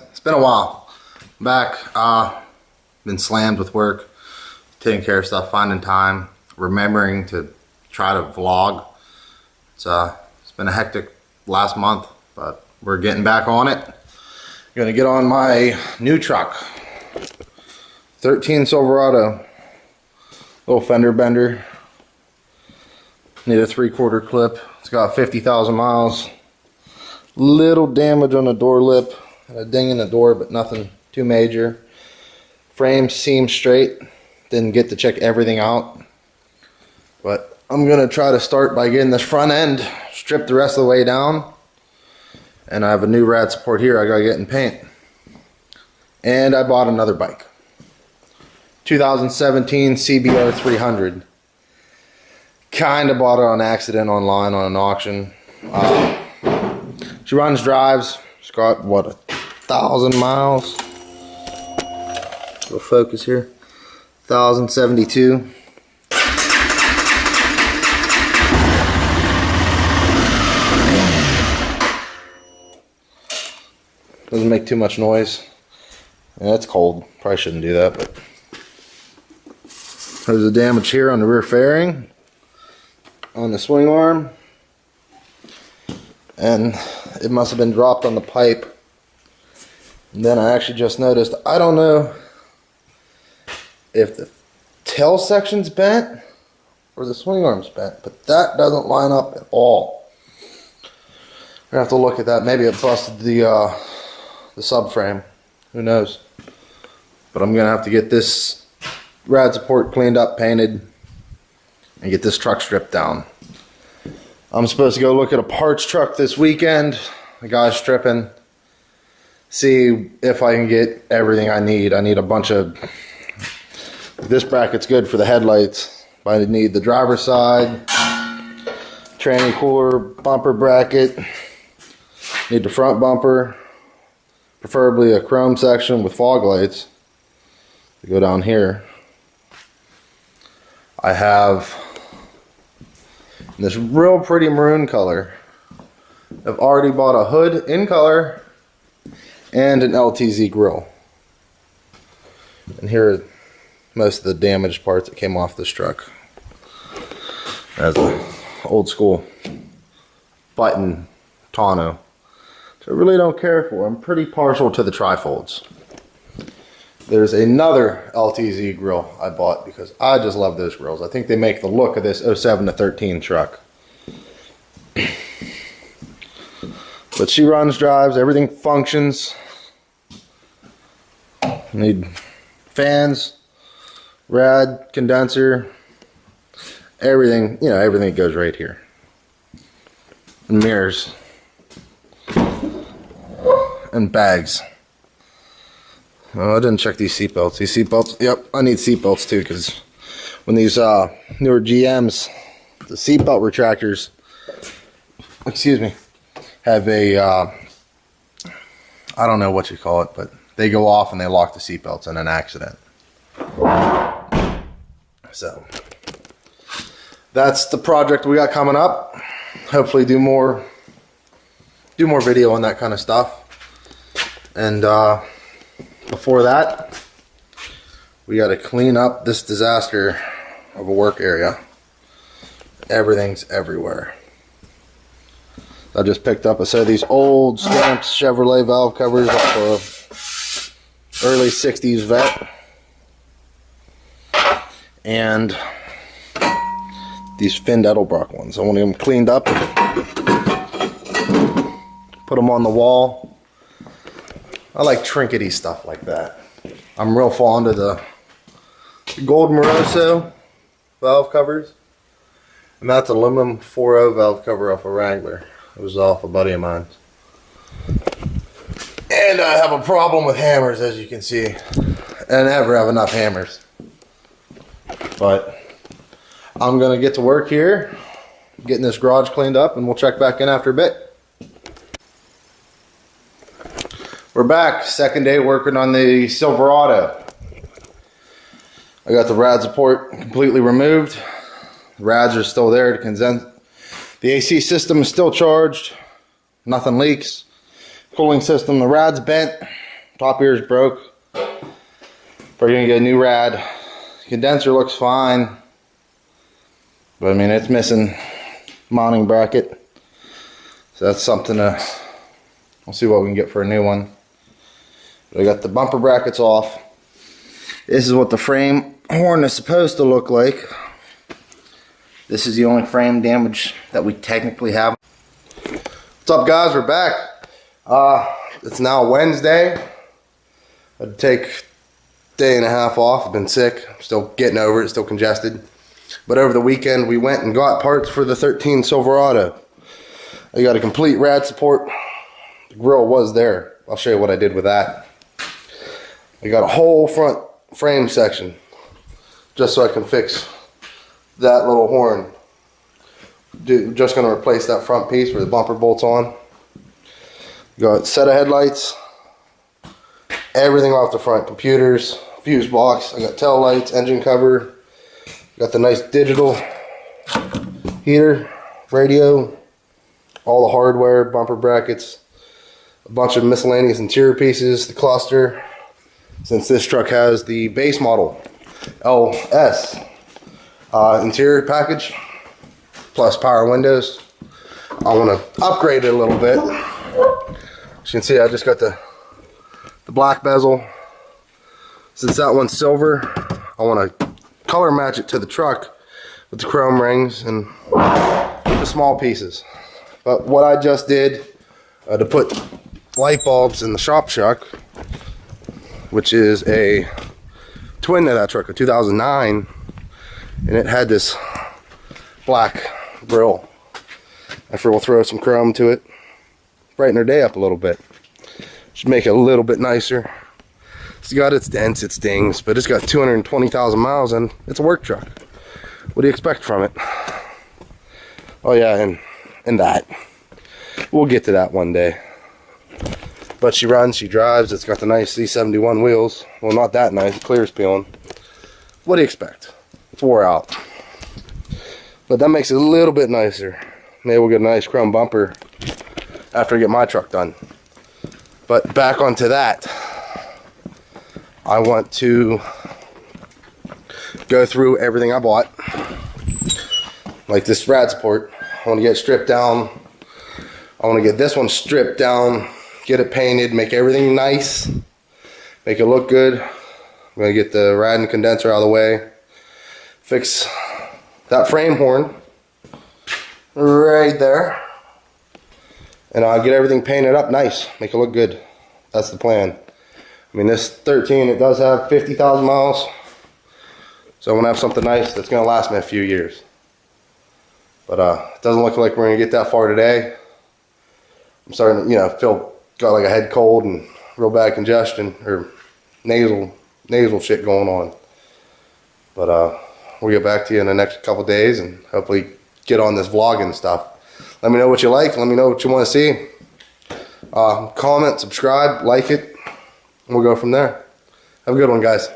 It's been a while. Back, been slammed with work, taking care of stuff, finding time, remembering to try to vlog. It's been a hectic last month, but we're getting back on it. Gonna get on my new truck, 13 Silverado, little fender bender. Need a 3/4 clip. It's got 50,000 miles. Little damage on the door lip. Had a ding in the door, but nothing too major. Frame seems straight. Didn't get to check everything out. But I'm going to try to start by getting this front end stripped the rest of the way down. And I have a new rad support here I got to get in paint. And I bought another bike. 2017 CBR 300. Kind of bought it on accident online on an auction. She runs, drives. It's got, what, 1,000 miles? Little focus here. 1,072. Doesn't make too much noise. Yeah, it's cold. Probably shouldn't do that, but there's a damage here on the rear fairing, on the swing arm, and it must have been dropped on the pipe. And then I actually just noticed, I don't know if the tail section's bent or the swing arm's bent, but that doesn't line up at all. I have to look at that. Maybe it busted the subframe. Who knows? But I'm gonna have to get this rad support cleaned up, painted, and get this truck stripped down. I'm supposed to go look at a parts truck this weekend. The guy's stripping. See if I can get everything I need. I need a bunch of... This bracket's good for the headlights, but I need the driver's side, tranny cooler, bumper bracket. Need the front bumper, preferably a chrome section with fog lights to go down here. I have this real pretty maroon color. I've already bought a hood in color and an LTZ grill. And here are most of the damaged parts that came off this truck. That's an old school button tonneau, which I really don't care for. I'm pretty partial to the trifolds. There's another LTZ grill I bought because I just love those grills. I think they make the look of this 07 to 13 truck. But she runs, drives, everything functions. Need fans, rad, condenser, everything, you know, everything goes right here. And mirrors. And bags. Oh, I didn't check these seat belts. These seat belts, yep, I need seat belts too, because when these newer GMs, the seat belt retractors, excuse me, have a, I don't know what you call it, but they go off and they lock the seat belts in an accident. So that's the project we got coming up. Hopefully do more video on that kind of stuff. And before that, we got to clean up this disaster of a work area. Everything's everywhere. I just picked up a set of these old stamped Chevrolet valve covers off a early 60s vet. And these Finn Edelbrock ones. I want them cleaned up. Put them on the wall. I like trinkety stuff like that. I'm real fond of the gold Moroso valve covers. And that's aluminum 4.0 valve cover off a Wrangler. It was off a buddy of mine. And I have a problem with hammers, as you can see. I never have enough hammers. But I'm going to get to work here, getting this garage cleaned up, and we'll check back in after a bit. We're back, second day working on the Silverado. I got the rad support completely removed. The rads are still there to condense. The AC system is still charged. Nothing leaks. Cooling system, the rad's bent. Top ear is broke. We're gonna get a new rad. Condenser looks fine, but I mean it's missing mounting bracket, so that's something to. We'll see what we can get for a new one. But I got the bumper brackets off. This is what the frame horn is supposed to look like. This is the only frame damage that we technically have. What's up, guys? We're back. It's now Wednesday. I had to take a day and a half off. I've been sick. I'm still getting over it, still congested. But over the weekend, we went and got parts for the 13 Silverado. I got a complete rad support. The grill was there. I'll show you what I did with that. I got a whole front frame section just so I can fix that little horn. Just going to replace that front piece where the bumper bolts on. Got a set of headlights, everything off the front, computers, fuse box. I got tail lights, engine cover. Got the nice digital heater, radio, all the hardware, bumper brackets, a bunch of miscellaneous interior pieces, the cluster. Since this truck has the base model LS interior package plus power windows, I want to upgrade it a little bit. As you can see, I just got the black bezel. Since that one's silver, I want to color match it to the truck with the chrome rings and the small pieces. But what I just did to put light bulbs in the shop truck, which is a twin to that truck, a 2009, and it had this black grill. I figure we'll throw some chrome to it, brighten their day up a little bit. Should make it a little bit nicer. It's got its dents, its dings, but it's got 220,000 miles and it's a work truck. What do you expect from it? Oh yeah, and that. We'll get to that one day. But she runs, she drives, it's got the nice C71 wheels. Well, not that nice, clear's peeling. What do you expect? It's wore out. But that makes it a little bit nicer. Maybe we'll get a nice chrome bumper after I get my truck done. But back onto that. I want to go through everything I bought. Like this rad support. I want to get it stripped down. I want to get this one stripped down, get it painted, make everything nice, make it look good. I'm going to get the rad and condenser out of the way, fix that frame horn right there, and I'll get everything painted up nice, make it look good. That's the plan. I mean, this 13, it does have 50,000 miles, so I want to have something nice that's going to last me a few years. But it doesn't look like we're going to get that far today. I'm starting to, got like a head cold and real bad congestion or nasal shit going on. But we'll get back to you in the next couple days and hopefully get on this vlogging stuff. Let me know what you like. Let me know what you want to see. Comment, subscribe, like it, and we'll go from there. Have a good one, guys.